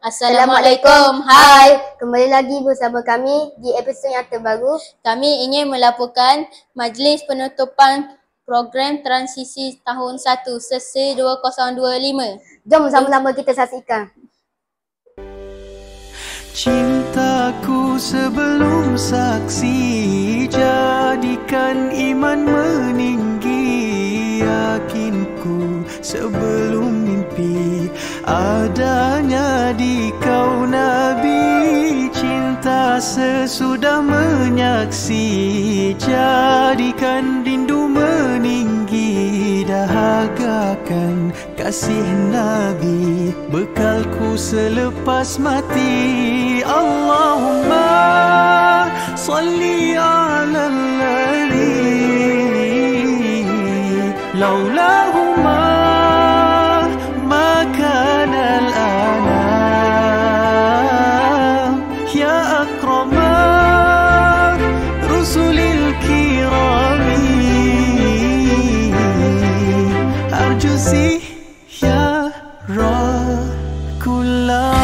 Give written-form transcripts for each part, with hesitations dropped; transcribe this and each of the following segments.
Assalamualaikum. Hai. Kembali lagi bersama kami di episod yang terbaru. Kami ingin melaporkan majlis penutupan program transisi tahun 1 sesi 2025. Jom sama-sama kita saksikan. Cintaku sebelum saksi, jadikan iman meninggi. Yakinku sebelum mimpi, adanya di kau Nabi. Cinta sesudah menyaksi, jadikan rindu meninggi. Dahagakan kasih Nabi, bekalku selepas mati. Allahumma salli ala alladhi laulahuma ma kana al-anam ya akrama rusulil kirami arjusi ya Rakullah.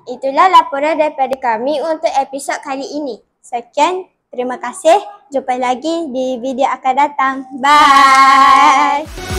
Itulah laporan daripada kami untuk episod kali ini. Sekian, terima kasih. Jumpa lagi di video akan datang. Bye!